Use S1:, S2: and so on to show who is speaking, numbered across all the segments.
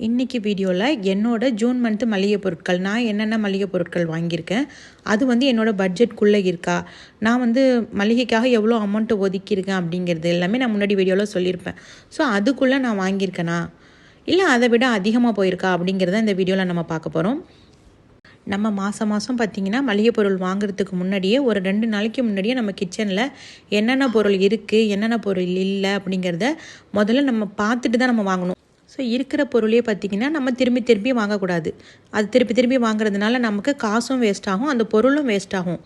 S1: இன்றைக்கி வீடியோவில் என்னோட ஜூன் மந்த்து மளிகை பொருட்கள் நான் என்னென்ன மளிகை பொருட்கள் வாங்கியிருக்கேன், அது என்னோடய பட்ஜெட்குள்ளே இருக்கா, நான் மளிகைக்காக எவ்வளோ அமௌண்ட்டு ஒதுக்கியிருக்கேன் அப்படிங்கிறது எல்லாமே நான் முன்னாடி வீடியோவில் சொல்லியிருப்பேன். ஸோ அதுக்குள்ளே நான் வாங்கியிருக்கேனா இல்லை அதை விட அதிகமாக போயிருக்கா அப்படிங்கிறத இந்த வீடியோவில் நம்ம பார்க்க போகிறோம். நம்ம மாதம் பார்த்திங்கன்னா மளிகை பொருள் வாங்குறதுக்கு முன்னாடியே ஒரு 2 நாளைக்கு முன்னாடியே நம்ம கிச்சனில் என்னென்ன பொருள் இருக்குது என்னென்ன பொருள் இல்லை அப்படிங்கிறத முதல்ல நம்ம பார்த்துட்டு தான் நம்ம வாங்கணும். ஸோ இருக்கிற பொருளே பார்த்திங்கன்னா நம்ம திரும்பி வாங்கக்கூடாது. அது திருப்பி வாங்குறதுனால நமக்கு காசும் வேஸ்ட் ஆகும், அந்த பொருளும் வேஸ்ட் ஆகும்.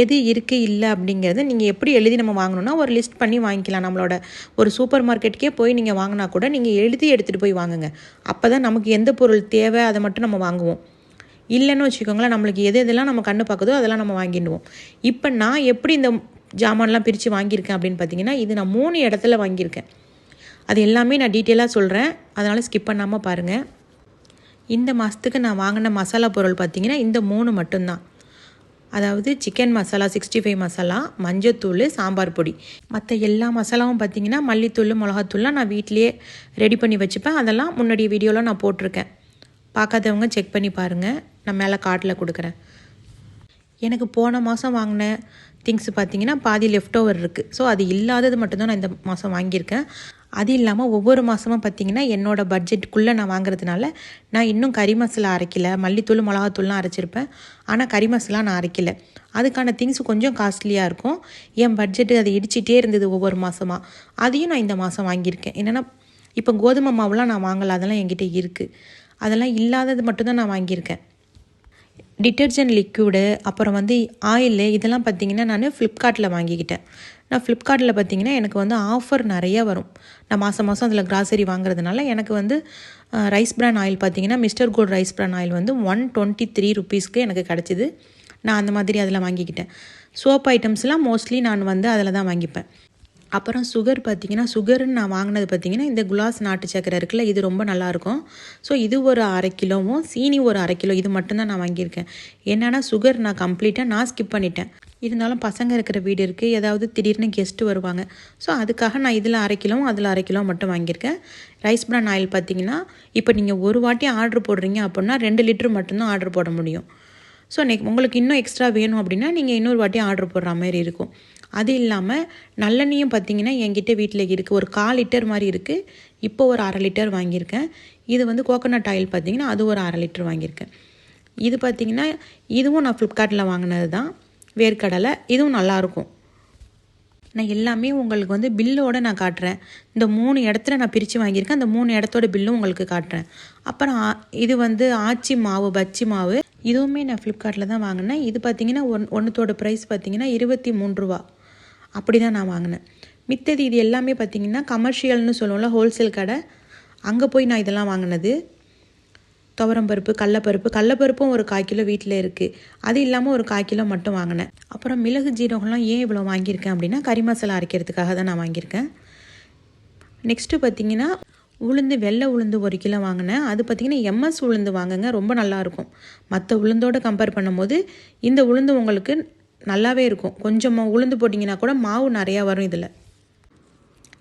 S1: எது இருக்குது இல்லை அப்படிங்கிறத நீங்கள் எப்படி எழுதி நம்ம வாங்கணுன்னா ஒரு லிஸ்ட் பண்ணி வாங்கிக்கலாம். நம்மளோட ஒரு சூப்பர் மார்க்கெட்டுக்கே போய் நீங்கள் வாங்கினா கூட நீங்கள் எழுதி எடுத்துகிட்டு போய் வாங்குங்க. அப்போ தான் நமக்கு எந்த பொருள் தேவை அதை மட்டும் நம்ம வாங்குவோம். இல்லைன்னு வச்சுக்கோங்களேன், நம்மளுக்கு எதெல்லாம் நம்ம கண்ணு பார்க்குதோ அதெல்லாம் நம்ம வாங்கிடுவோம். இப்போ நான் எப்படி இந்த ஜாமான்லாம் பிரித்து வாங்கியிருக்கேன் அப்படின்னு பார்த்தீங்கன்னா, இது நான் 3 இடத்துல வாங்கியிருக்கேன். அது எல்லாமே நான் டீட்டெயிலாக சொல்கிறேன், அதனால் ஸ்கிப் பண்ணாமல் பாருங்கள். இந்த மாதத்துக்கு நான் வாங்கின மசாலா பொருள் பார்த்திங்கன்னா இந்த 3 மட்டும்தான். அதாவது சிக்கன் மசாலா, 65 மசாலா, மஞ்சத்தூள், சாம்பார் பொடி. மற்ற எல்லா மசாலாவும் பார்த்திங்கன்னா மல்லித்தூள், மிளகாத்தூள்லாம் நான் வீட்டிலையே ரெடி பண்ணி வச்சுப்பேன். அதெல்லாம் முன்னாடி வீடியோவில் நான் போட்டிருக்கேன். பார்க்காதவங்க செக் பண்ணி பாருங்கள், நான் மேலே கார்டில் கொடுக்குறேன். எனக்கு போன மாதம் வாங்கின திங்ஸ் பார்த்திங்கன்னா பாதி லெஃப்ட் ஓவர் இருக்குது. ஸோ அது இல்லாதது மட்டும்தான் நான் இந்த மாதம் வாங்கியிருக்கேன். அது இல்லாமல் ஒவ்வொரு மாதமும் பார்த்திங்கன்னா என்னோடய பட்ஜெட்டுக்குள்ளே நான் வாங்குறதுனால நான் இன்னும் கறி மசாலா அரைக்கலை. மல்லித்தூள், மிளகாத்தூள்லாம் அரைச்சிருப்பேன், ஆனால் கறி மசாலா நான் அரைக்கலை. அதுக்கான திங்ஸ் கொஞ்சம் காஸ்ட்லியாக இருக்கும். என் பட்ஜெட்டு அதை இடிச்சிட்டே இருந்தது ஒவ்வொரு மாதமாக. அதையும் நான் இந்த மாதம் வாங்கியிருக்கேன். என்னென்னா இப்போ கோதுமை மாவுலாம் நான் வாங்கலை, அதெல்லாம் என்கிட்ட இருக்குது. அதெல்லாம் இல்லாதது மட்டும்தான் நான் வாங்கியிருக்கேன். டிட்டர்ஜென்ட் லிக்விடு, அப்புறம் ஆயிலு, இதெல்லாம் பார்த்திங்கன்னா நான் ஃப்ளிப்கார்ட்டில் வாங்கிக்கிட்டேன். நான் ஃப்ளிப்கார்ட்டில் பார்த்திங்கன்னா எனக்கு ஆஃபர் நிறையா வரும். நான் மாதம் அதில் கிராசரி வாங்குறதுனால எனக்கு ரைஸ் பிரான் ஆயில் பார்த்திங்கன்னா mister Gold rice bran oil 123 ருபீஸ்க்கு எனக்கு கிடச்சிது. நான் அந்த மாதிரி அதில் வாங்கிக்கிட்டேன். சோப் ஐட்டம்ஸ்லாம் மோஸ்ட்லி நான் அதில் தான் வாங்கிப்பேன். அப்புறம் சுகர் பார்த்திங்கன்னா, சுகருன்னு நான் வாங்கினது பார்த்திங்கன்னா இந்த குலாஸ் நாட்டு சக்கரை இருக்குல்ல, இது ரொம்ப நல்லாயிருக்கும். ஸோ இது ஒரு 1/2 கிலோவும், சீனி ஒரு 1/2 கிலோ, இது மட்டும்தான் நான் வாங்கியிருக்கேன். என்னென்னா சுகர் நான் ஸ்கிப் பண்ணிட்டேன். இருந்தாலும் பசங்க இருக்கிற வீடு இருக்குது, ஏதாவது திடீர்னு கெஸ்ட்டு வருவாங்க. ஸோ அதுக்காக நான் இதில் 1/2 கிலோவும் அதில் 1/2 கிலோ மட்டும் வாங்கியிருக்கேன். ரைஸ் பிரான் ஆயில் பார்த்திங்கன்னா இப்போ நீங்கள் ஒரு வாட்டி ஆர்டர் போடுறீங்க அப்படின்னா 2 லிட்டர் மட்டும்தான் ஆர்டர் போட முடியும். ஸோ உங்களுக்கு இன்னும் எக்ஸ்ட்ரா வேணும் அப்படின்னா நீங்கள் இன்னொரு வாட்டி ஆர்டர் போடுற மாதிரி இருக்கும். அது இல்லாமல் நல்லெண்ணையும் பார்த்திங்கன்னா என்கிட்ட வீட்டில் இருக்குது, ஒரு 1/4 லிட்டர் மாதிரி இருக்குது. இப்போ ஒரு 1/2 லிட்டர் வாங்கியிருக்கேன். இது கோகோனட் ஆயில் பார்த்திங்கன்னா அது ஒரு 1/2 லிட்டர் வாங்கியிருக்கேன். இது பார்த்திங்கன்னா இதுவும் நான் ஃப்ளிப்கார்ட்டில் வாங்கினது தான், வேர்க்கடலை. இதுவும் நல்லாயிருக்கும். நான் எல்லாமே உங்களுக்கு பில்லோடு நான் காட்டுறேன். இந்த 3 இடத்துல நான் பிரித்து வாங்கியிருக்கேன். அந்த 3 இடத்தோட பில்லும் உங்களுக்கு காட்டுறேன். அப்புறம் இது ஆச்சி மாவு, பச்சி மாவு, இதுவுமே நான் ஃப்ளிப்கார்ட்டில் தான் வாங்கினேன். இது பார்த்திங்கன்னா ஒன்றுத்தோட ப்ரைஸ் பார்த்திங்கன்னா 23 ரூபா. அப்படி தான் நான் வாங்கினேன். மித்தது இது எல்லாமே பார்த்திங்கன்னா கமர்ஷியல்னு சொல்லுவோம்ல, ஹோல்சேல் கடை, அங்கே போய் நான் இதெல்லாம் வாங்கினது. துவரம்பருப்பு, கடலப்பருப்பும் ஒரு 1/4 கிலோ வீட்டில் இருக்குது. அது இல்லாமல் ஒரு 1/4 கிலோ மட்டும் வாங்கினேன். அப்புறம் மிளகு ஜீரகம்லாம் ஏன் இவ்வளோ வாங்கியிருக்கேன் அப்படின்னா கறி மசாலா அரைக்கிறதுக்காக தான் நான் வாங்கியிருக்கேன். நெக்ஸ்ட்டு பார்த்திங்கன்னா உளுந்து, வெள்ளை உளுந்து 1 கிலோ வாங்கினேன். அது பார்த்திங்கன்னா எம்எஸ் உளுந்து வாங்குங்க, ரொம்ப நல்லாயிருக்கும். மற்ற உளுந்தோடு கம்பேர் பண்ணும்போது இந்த உளுந்து உங்களுக்கு நல்லாவே இருக்கும். கொஞ்சமாக உளுந்து போட்டிங்கன்னா கூட மாவு நிறையா வரும் இதில்.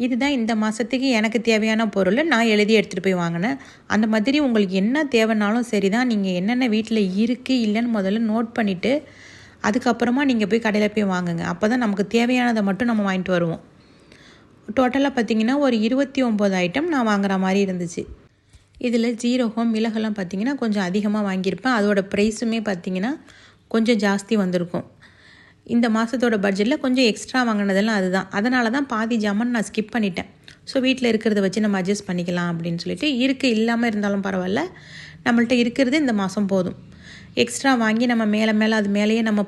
S1: இதுதான் இந்த மாதத்துக்கு எனக்கு தேவையான பொருள் நான் எழுதி எடுத்துகிட்டு போய் வாங்கினேன். அந்த மாதிரி உங்களுக்கு என்ன தேவைனாலும் சரி தான், நீங்கள் என்னென்ன வீட்டில் இருக்குது இல்லைன்னு முதல்ல நோட் பண்ணிவிட்டு அதுக்கப்புறமா நீங்கள் போய் கடையில் போய் வாங்குங்க. அப்போ தான் நமக்கு தேவையானதை மட்டும் நம்ம வாங்கிட்டு வருவோம். டோட்டலாக பார்த்திங்கன்னா ஒரு 29 ஐட்டம் நான் வாங்குகிற மாதிரி இருந்துச்சு. இதில் ஜீரகம், மிளகெல்லாம் பார்த்திங்கன்னா கொஞ்சம் அதிகமாக வாங்கியிருப்பேன். அதோட ப்ரைஸுமே பார்த்திங்கன்னா கொஞ்சம் ஜாஸ்தி வந்திருக்கும். இந்த மாதத்தோட பட்ஜெட்டில் கொஞ்சம் எக்ஸ்ட்ரா வாங்கினதெல்லாம் அதுதான். அதனால தான் பாதி ஜாமான் நான் ஸ்கிப் பண்ணிட்டேன். ஸோ வீட்டில் இருக்கிறத வச்சு நம்ம அட்ஜஸ்ட் பண்ணிக்கலாம் அப்படின்னு சொல்லிட்டு, இல்லாமல் இருந்தாலும் பரவாயில்ல, நம்மள்ட்ட இருக்கிறது இந்த மாதம் போதும். எக்ஸ்ட்ரா வாங்கி நம்ம மேலே அது மேலேயே நம்ம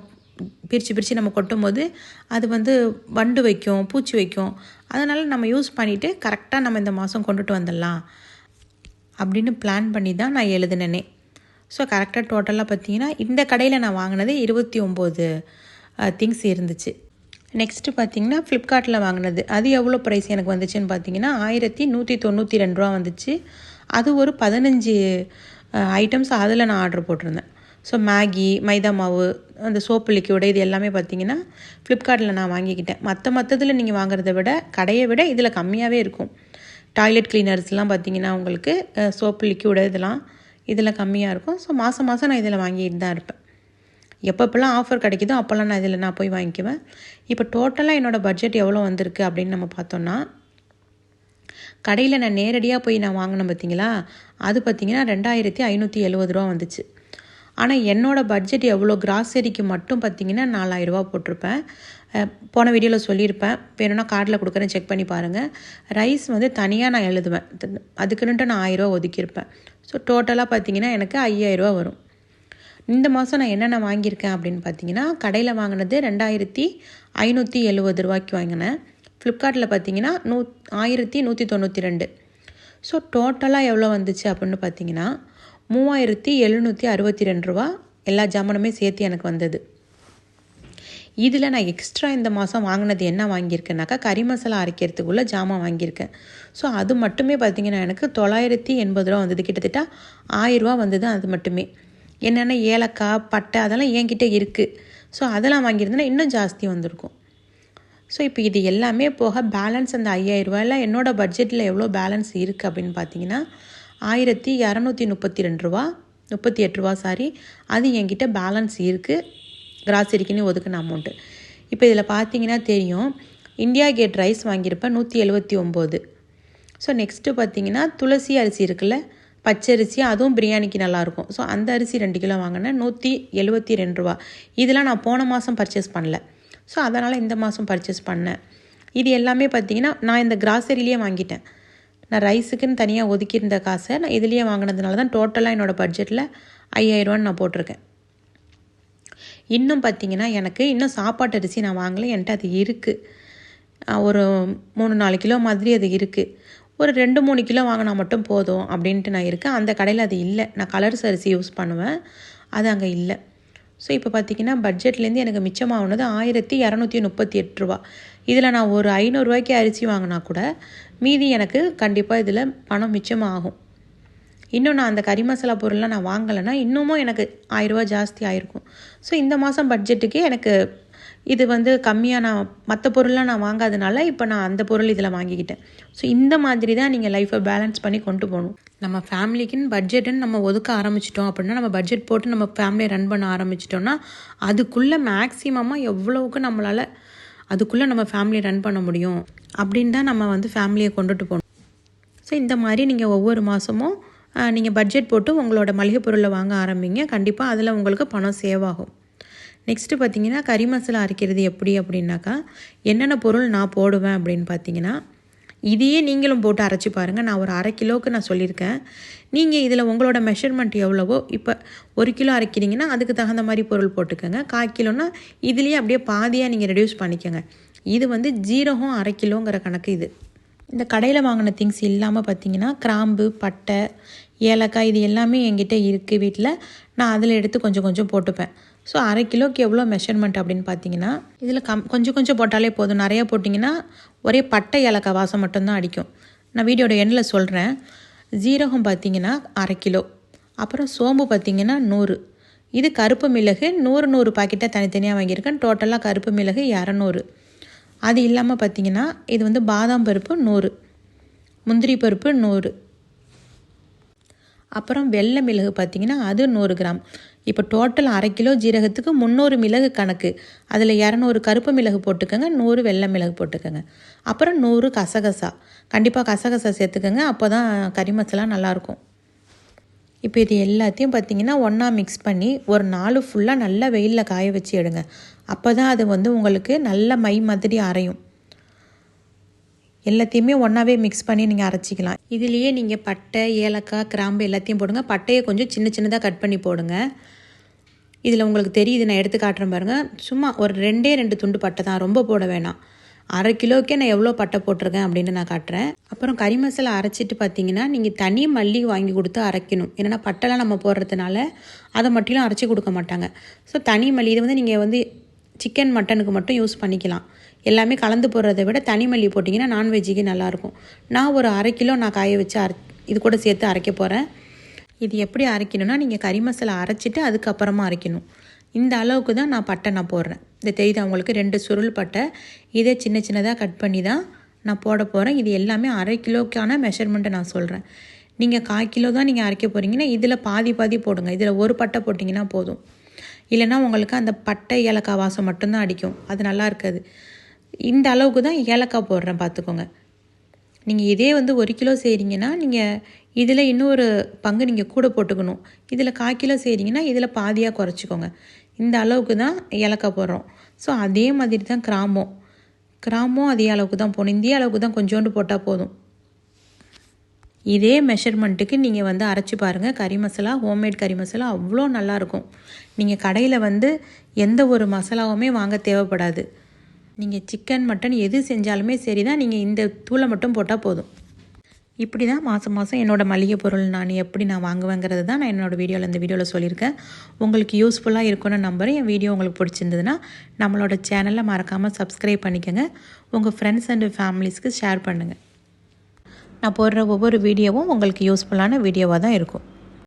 S1: பிரித்து நம்ம கொட்டும் போது அது வண்டு வைக்கும், பூச்சி வைக்கும். அதனால் நம்ம யூஸ் பண்ணிவிட்டு கரெக்டாக நம்ம இந்த மாதம் கொண்டுட்டு வந்துடலாம் அப்படின்னு பிளான் பண்ணி தான் நான் எழுதினேனே. ஸோ கரெக்டாக டோட்டலாக பார்த்திங்கன்னா இந்த கடையில் நான் வாங்கினது 29 திங்ஸ் இருந்துச்சு. நெக்ஸ்ட்டு பார்த்திங்கன்னா ஃப்ளிப்கார்ட்டில் வாங்கினது, அது எவ்வளோ ப்ரைஸ் எனக்கு வந்துச்சுன்னு பார்த்திங்கன்னா 1192 ரூபா வந்துச்சு. அது ஒரு 15 ஐட்டம்ஸ் அதில் நான் ஆர்டர் போட்டிருந்தேன். ஸோ மேகி, மைதா மாவு, அந்த சோப்பு லிக்விடு, இது எல்லாமே பார்த்திங்கன்னா ஃப்ளிப்கார்ட்டில் நான் வாங்கிக்கிட்டேன். மற்றதில் நீங்கள் வாங்குறத விட, கடையை விட இதில் கம்மியாகவே இருக்கும். டாய்லெட் கிளீனர்ஸ்லாம் பார்த்திங்கன்னா உங்களுக்கு சோப்பு லிக்யூடு இதெல்லாம் கம்மியாக இருக்கும். ஸோ மாதம் நான் இதில் வாங்கிட்டு தான் இருப்பேன். எப்பப்போல்லாம் ஆஃபர் கிடைக்குதோ அப்போல்லாம் நான் இதில் போய் வாங்கிக்குவேன். இப்போ டோட்டலாக என்னோடய பட்ஜெட் எவ்வளோ வந்திருக்கு அப்படின்னு நம்ம பார்த்தோன்னா, கடையில் நான் நேரடியாக போய் வாங்கினேன் பார்த்தீங்களா, அது பார்த்திங்கன்னா 2570 ரூபா வந்துச்சு. ஆனால் என்னோடய பட்ஜெட் எவ்வளோ கிராசரிக்கு மட்டும் பார்த்திங்கன்னா 4000 ரூபா போட்டிருப்பேன். போன வீடியோவில் சொல்லியிருப்பேன், வேணும்னா கார்டில் கொடுக்குறேன், செக் பண்ணி பாருங்கள். ரைஸ் வந்து தனியாக நான் எழுதுவேன், அதுக்குன்னுட்டு நான் 1000 ரூபா ஒதுக்கியிருப்பேன். ஸோ டோட்டலாக பார்த்திங்கன்னா எனக்கு 5000 ரூபா வரும். இந்த மாதம் நான் என்னென்ன வாங்கியிருக்கேன் அப்படின்னு பார்த்தீங்கன்னா, கடையில் வாங்கினது 2570 ரூபாய்க்கு வாங்கினேன். ஃப்ளிப்கார்ட்டில் பார்த்தீங்கன்னா 1192. ஸோ டோட்டலாக எவ்வளோ வந்துச்சு அப்படின்னு பார்த்தீங்கன்னா 3762 ரூபா எல்லா ஜாமானுமே சேர்த்து எனக்கு வந்தது. இதில் நான் எக்ஸ்ட்ரா இந்த மாதம் வாங்கினது என்ன வாங்கியிருக்கேன்னாக்கா, கறி மசாலா அரைக்கிறதுக்குள்ளே ஜாமான் வாங்கியிருக்கேன். ஸோ அது மட்டுமே பார்த்திங்கன்னா எனக்கு 980 ரூபா வந்தது. கிட்டத்தட்ட 1000 ரூபா வந்தது. அது மட்டுமே என்னென்ன ஏலக்காய், பட்டை அதெல்லாம் என்கிட்ட இருக்குது. ஸோ அதெல்லாம் வாங்கியிருந்தேன்னா இன்னும் ஜாஸ்தி வந்திருக்கும். ஸோ இப்போ இது எல்லாமே போக பேலன்ஸ் அந்த 5000 ரூபாயில் என்னோடய பட்ஜெட்டில் எவ்வளோ பேலன்ஸ் இருக்குது அப்படின்னு பார்த்தீங்கன்னா 1232 ரூபா 38 ரூபா அது என்கிட்ட பேலன்ஸ் இருக்குது, கிராசரிக்குன்னு ஒதுக்கின அமௌண்ட்டு. இப்போ இதில் பார்த்தீங்கன்னா தெரியும், இந்தியா கேட் ரைஸ் வாங்கியிருப்பேன் 179. ஸோ நெக்ஸ்ட்டு பார்த்தீங்கன்னா துளசி அரிசி இருக்குல்ல, பச்சரிசி, அதுவும் பிரியாணிக்கு நல்லாயிருக்கும். ஸோ அந்த அரிசி 2 கிலோ வாங்கினேன் 172 ரூபா. இதெல்லாம் நான் போன மாதம் பர்ச்சேஸ் பண்ணல, ஸோ அதனால் இந்த மாதம் பர்ச்சேஸ் பண்ணேன். இது எல்லாமே பார்த்திங்கன்னா நான் இந்த கிராசரிலேயே வாங்கிட்டேன். நான் ரைஸுக்குன்னு தனியாக ஒதுக்கியிருந்த காசை நான் இதுலேயே வாங்கினதுனால தான் டோட்டலாக என்னோடய பட்ஜெட்டில் 5000 ரூபான்னு நான் போட்டிருக்கேன். இன்னும் பார்த்திங்கன்னா எனக்கு இன்னும் சாப்பாட்டு அரிசி நான் வாங்கலை, என்கிட்ட அது இருக்குது. ஒரு 3-4 கிலோ மாதிரி அது இருக்குது. ஒரு 2-3 கிலோ வாங்கினா மட்டும் போதும் அப்படின்ட்டு நான் இருக்கேன். அந்த கடையில் அது இல்லை. நான் கலர்ஸ் அரிசி யூஸ் பண்ணுவேன், அது அங்கே இல்லை. ஸோ இப்போ பார்த்திங்கன்னா பட்ஜெட்லேருந்து எனக்கு மிச்சமாகுனது 1238 ரூபா. இதில் நான் ஒரு 500 ரூபாய்க்கு அரிசி வாங்கினா கூட மீதி எனக்கு கண்டிப்பாக இதில் பணம் மிச்சமாகும். இன்னும் நான் அந்த கறி மசாலா பொருள்லாம் நான் வாங்கலைன்னா இன்னமும் எனக்கு 1000 ரூபா ஜாஸ்தி ஆகிருக்கும். ஸோ இந்த மாதம் பட்ஜெட்டுக்கே எனக்கு இது வந்து கம்மியாக நான் மற்ற பொருள்லாம் நான் வாங்காதனால இப்போ நான் அந்த பொருள் இதில் வாங்கிக்கிட்டேன். ஸோ இந்த மாதிரி தான் நீங்கள் லைஃப்பை பேலன்ஸ் பண்ணி கொண்டு போகணும். நம்ம ஃபேமிலிக்குன்னு பட்ஜெட்டுன்னு நம்ம ஒதுக்க ஆரம்பிச்சிட்டோம் அப்படின்னா, நம்ம பட்ஜெட் போட்டு நம்ம ஃபேமிலியை ரன் பண்ண ஆரம்பிச்சிட்டோம்னா அதுக்குள்ளே மேக்ஸிமமாக எவ்வளவுக்கு நம்மளால் அதுக்குள்ளே நம்ம ஃபேமிலியை ரன் பண்ண முடியும் அப்படின்னு தான் நம்ம வந்து ஃபேமிலியை கொண்டுட்டு போகணும். ஸோ இந்த மாதிரி நீங்கள் ஒவ்வொரு மாதமும் நீங்கள் பட்ஜெட் போட்டு உங்களோட மளிகை பொருளை வாங்க ஆரம்பிங்க. கண்டிப்பாக அதில் உங்களுக்கு பணம் சேவ் ஆகும். நெக்ஸ்ட்டு பார்த்திங்கன்னா கறி மசாலா அரைக்கிறது எப்படி அப்படின்னாக்கா, என்னென்ன பொருள் நான் போடுவேன் அப்படின்னு பார்த்தீங்கன்னா, இதையே நீங்களும் போட்டு அரைச்சி பாருங்கள். நான் ஒரு 1/2 கிலோவுக்கு நான் சொல்லியிருக்கேன். நீங்கள் இதில் உங்களோட மெஷர்மெண்ட் எவ்வளவோ, இப்போ 1 கிலோ அரைக்கிறீங்கன்னா அதுக்கு தகுந்த மாதிரி பொருள் போட்டுக்கோங்க. 1/4 கிலோன்னா இதுலேயே அப்படியே பாதியாக நீங்கள் ரெடியூஸ் பண்ணிக்கோங்க. இது வந்து ஜீரகம் 1/2 கிலோங்கிற கணக்கு. இது இந்த கடையில் வாங்கின திங்ஸ் இல்லாமல் பார்த்திங்கன்னா கிராம்பு, பட்டை, ஏலக்காய் இது எல்லாமே என்கிட்ட இருக்குது வீட்டில். நான் அதில் எடுத்து கொஞ்சம் கொஞ்சம் போட்டுப்பேன். ஸோ 1/2 கிலோக்கு எவ்வளோ மெஷர்மெண்ட் அப்படின்னு பார்த்தீங்கன்னா, இதில் கொஞ்சம் கொஞ்சம் போட்டாலே போதும். நிறையா போட்டிங்கன்னா ஒரே பட்டை ஏலக்காய் வாசம் மட்டும்தான் அடிக்கும். நான் வீடியோட எண்ணில் சொல்கிறேன். ஜீரகம் பார்த்திங்கன்னா 1/2 கிலோ, அப்புறம் சோம்பு பார்த்திங்கன்னா 100. இது கருப்பு மிளகு 100 பாக்கெட்டாக தனித்தனியாக வாங்கியிருக்கேன். டோட்டலாக கருப்பு மிளகு 200. அது இல்லாமல் பார்த்திங்கன்னா இது வந்து பாதாம் பருப்பு 100, முந்திரி பருப்பு 100, அப்புறம் வெள்ளை மிளகு பார்த்திங்கன்னா அது 100 கிராம். இப்போ டோட்டல் 1/2 கிலோ ஜீரகத்துக்கு 300 மிளகு கணக்கு. அதில் 200 கருப்பு மிளகு போட்டுக்கோங்க, 100 வெள்ளை மிளகு போட்டுக்கோங்க. அப்புறம் 100 கசகசா. கண்டிப்பாக கசகசா சேர்த்துக்கோங்க, அப்போ தான் கறி மசாலா நல்லாயிருக்கும். இப்போ இது எல்லாத்தையும் பார்த்திங்கன்னா ஒன்றா மிக்ஸ் பண்ணி ஒரு நாள் ஃபுல்லாக நல்லா வெயிலில் காய வச்சு எடுங்க. அப்போ தான் அது வந்து உங்களுக்கு நல்ல மை மாதிரி அரையும். எல்லாத்தையுமே ஒன்றாவே மிக்ஸ் பண்ணி நீங்கள் அரைச்சிக்கலாம். இதுலேயே நீங்கள் பட்டை, ஏலக்காய், கிராம்பு எல்லாத்தையும் போடுங்க. பட்டையை கொஞ்சம் சின்ன சின்னதாக கட் பண்ணி போடுங்க. இதில் உங்களுக்கு தெரியுது, நான் எடுத்து காட்டுறேன் பாருங்கள். சும்மா ஒரு 2 துண்டு பட்டை தான், ரொம்ப போட வேணாம். 1/2 கிலோக்கே நான் எவ்வளோ பட்டை போட்டிருக்கேன் அப்படின்னு நான் காட்டுறேன். அப்புறம் கறி மசாலா அரைச்சிட்டு பார்த்தீங்கன்னா நீங்கள் தனி மல்லி வாங்கி கொடுத்து அரைக்கணும். ஏன்னா பட்டைலாம் நம்ம போடுறதுனால அதை மட்டும் அரைச்சி கொடுக்க மாட்டாங்க. ஸோ தனி மல்லி இது வந்து நீங்கள் வந்து சிக்கன் மட்டனுக்கு மட்டும் யூஸ் பண்ணிக்கலாம். எல்லாமே கலந்து போடுறதை விட தனி மல்லி போட்டிங்கன்னா நான்வெஜ்ஜுக்கு நல்லாயிருக்கும். நான் ஒரு 1/2 கிலோ நான் காய வச்சு இது கூட சேர்த்து அரைக்க போகிறேன். இது எப்படி அரைக்கணும்னா, நீங்கள் கறி மசாலா அரைச்சிட்டு அதுக்கப்புறமா அரைக்கணும். இந்த அளவுக்கு தான் நான் பட்டை போடுறேன். இந்த தெரியுது அவங்களுக்கு 2 சுருள் பட்டை. இதே சின்ன சின்னதாக கட் பண்ணி தான் நான் போட போகிறேன். இது எல்லாமே அரை கிலோக்கான மெஷர்மெண்ட்டை நான் சொல்கிறேன். நீங்கள் 1/4 கிலோ தான் நீங்கள் அரைக்க போகிறீங்கன்னா இதில் பாதி போடுங்க. இதில் ஒரு பட்டை போட்டிங்கன்னா போதும். இல்லைன்னா உங்களுக்கு அந்த பட்டை ஏலக்காய் வாசம் மட்டும்தான் அடிக்கும், அது நல்லா இருக்காது. இந்த அளவுக்கு தான் ஏலக்காய் போடுறேன் பார்த்துக்கோங்க. நீங்கள் இதே வந்து 1 கிலோ செய்கிறீங்கன்னா நீங்கள் இதில் இன்னொரு பங்கு நீங்கள் கூட போட்டுக்கணும். இதில் 1/4 கிலோ செய்கிறீங்கன்னா இதில் பாதியாக குறைச்சிக்கோங்க. இந்த அளவுக்கு தான் ஏலக்காய் போடுறோம். ஸோ அதே மாதிரி தான் கிராமும் அதே அளவுக்கு தான் போடணும். இந்த அளவுக்கு தான் கொஞ்சோண்டு போட்டால் போதும். இதே மெஷர்மெண்ட்டுக்கு நீங்கள் வந்து அரைச்சி பாருங்கள். கறி மசாலா, ஹோம்மேட் கறி மசாலா அவ்வளோ நல்லாயிருக்கும். நீங்கள் கடையில் வந்து எந்த ஒரு மசாலாவுமே வாங்க தேவைப்படாது. நீங்கள் சிக்கன் மட்டன் எது செஞ்சாலுமே சரி தான், நீங்கள் இந்த தூளை மட்டும் போட்டால் போதும். இப்படி தான் மாதம் என்னோடய மளிகை பொருள் நான் எப்படி வாங்குவேங்கிறது தான் நான் என்னோடய இந்த வீடியோவில் சொல்லியிருக்கேன். உங்களுக்கு யூஸ்ஃபுல்லாக இருக்கும்னு நம்புகிறேன். என் வீடியோ உங்களுக்கு பிடிச்சிருந்ததுன்னா நம்மளோட சேனலை மறக்காமல் சப்ஸ்கிரைப் பண்ணிக்கோங்க. உங்கள் ஃப்ரெண்ட்ஸ் அண்ட் ஃபேமிலிஸ்க்கு ஷேர் பண்ணுங்கள். நான் போடுற ஒவ்வொரு வீடியோவும் உங்களுக்கு யூஸ்ஃபுல்லான வீடியோவாக தான் இருக்கும்.